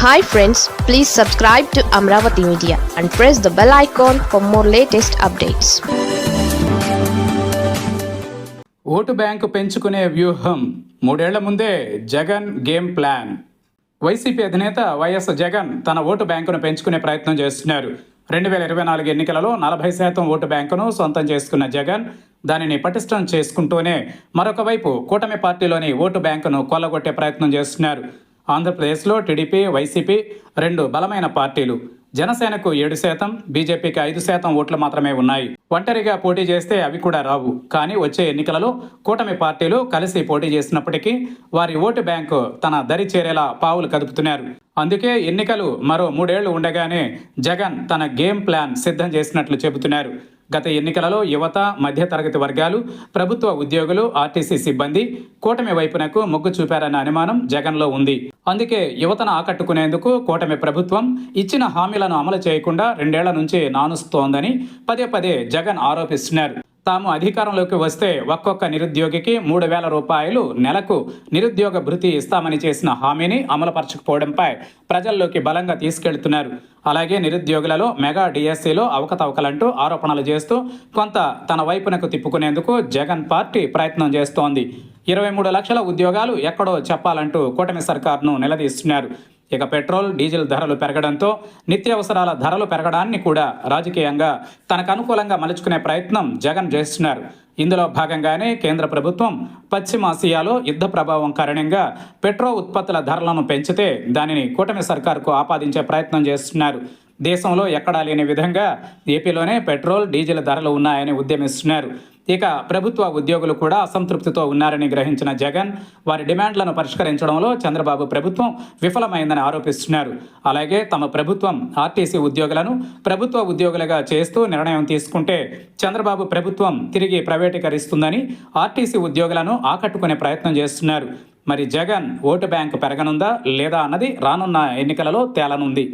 Hi friends, please subscribe to Amravati Media and press the bell icon for more latest updates. Vote bank పెంచుకునే వ్యూహం 3 ఏళ్ల ముందే Jagan game plan. YCP అధినేత YS Jagan తన vote బ్యాంకును పెంచుకునే ప్రయత్నం చేస్తున్నారు. 2024 ఎన్నికలలో 40% ఓటు బ్యాంకును సొంతం చేసుకున్న జగన్ దానిని పటిష్టం చేసుకుంటూనే మరొక వైపు కూటమి పార్టీలోని ఓటు బ్యాంకును కొల్లగొట్టే ప్రయత్నం చేస్తున్నారు. ఆంధ్రప్రదేశ్లో టీడీపీ, వైసీపీ రెండు బలమైన పార్టీలు. జనసేనకు 7%, బీజేపీకి 5% ఓట్లు మాత్రమే ఉన్నాయి. ఒంటరిగా పోటీ చేస్తే అవి కూడా రావు. కానీ వచ్చే ఎన్నికలలో కూటమి పార్టీలు కలిసి పోటీ చేసినప్పటికీ వారి ఓటు బ్యాంకు తన దరి చేరేలా పావులు కదుపుతున్నారు. అందుకే ఎన్నికలు మరో 3 ఏళ్లు ఉండగానే జగన్ తన గేమ్ ప్లాన్ సిద్ధం చేసినట్లు చెబుతున్నారు. గత ఎన్నికలలో యువత, మధ్యతరగతి వర్గాలు, ప్రభుత్వ ఉద్యోగులు, ఆర్టీసీ సిబ్బంది కూటమి వైపునకు మొగ్గు చూపారన్న అనుమానం జగన్లో ఉంది. అందుకే యువతను ఆకట్టుకునేందుకు కూటమి ప్రభుత్వం ఇచ్చిన హామీలను అమలు చేయకుండా 2 ఏళ్ల నుంచి నానుస్తోందని పదే పదే జగన్ ఆరోపిస్తున్నారు. తాము అధికారంలోకి వస్తే ఒక్కొక్క నిరుద్యోగికి 3,000 రూపాయలు నెలకు నిరుద్యోగ భృతి ఇస్తామని చేసిన హామీని అమలుపరచకపోవడంపై ప్రజల్లోకి బలంగా తీసుకెళ్తున్నారు. అలాగే నిరుద్యోగులలో మెగా డిఎస్సీలో అవకతవకలంటూ ఆరోపణలు చేస్తూ కొంత తన వైపునకు తిప్పుకునేందుకు జగన్ పార్టీ ప్రయత్నం చేస్తోంది. 23 లక్షల ఉద్యోగాలు ఎక్కడో చెప్పాలంటూ కూటమి సర్కార్ను నిలదీస్తున్నారు. ఇక పెట్రోల్, డీజిల్ ధరలు పెరగడంతో నిత్యావసరాల ధరలు పెరగడాన్ని కూడా రాజకీయంగా తనకు అనుకూలంగా మలుచుకునే ప్రయత్నం జగన్ చేస్తున్నారు. ఇందులో భాగంగానే కేంద్ర ప్రభుత్వం పశ్చిమాసియాలో యుద్ధ ప్రభావం కారణంగా పెట్రోల్ ఉత్పత్తుల ధరలను పెంచితే దానిని కూటమి సర్కారుకు ఆపాదించే ప్రయత్నం చేస్తున్నారు. దేశంలో ఎక్కడా లేని విధంగా ఏపీలోనే పెట్రోల్, డీజిల్ ధరలు ఉన్నాయని ఉద్యమిస్తున్నారు. ఇక ప్రభుత్వ ఉద్యోగులు కూడా అసంతృప్తితో ఉన్నారని గ్రహించిన జగన్ వారి డిమాండ్లను పరిష్కరించడంలో చంద్రబాబు ప్రభుత్వం విఫలమైందని ఆరోపిస్తున్నారు. అలాగే తమ ప్రభుత్వం ఆర్టీసీ ఉద్యోగులను ప్రభుత్వ ఉద్యోగులుగా చేస్తూ నిర్ణయం తీసుకుంటే చంద్రబాబు ప్రభుత్వం తిరిగి ప్రైవేటీకరిస్తుందని ఆర్టీసీ ఉద్యోగులను ఆకట్టుకునే ప్రయత్నం చేస్తున్నారు. మరి జగన్ ఓటు బ్యాంకు పెరగనుందా లేదా అన్నది రానున్న ఎన్నికలలో తేలనుంది.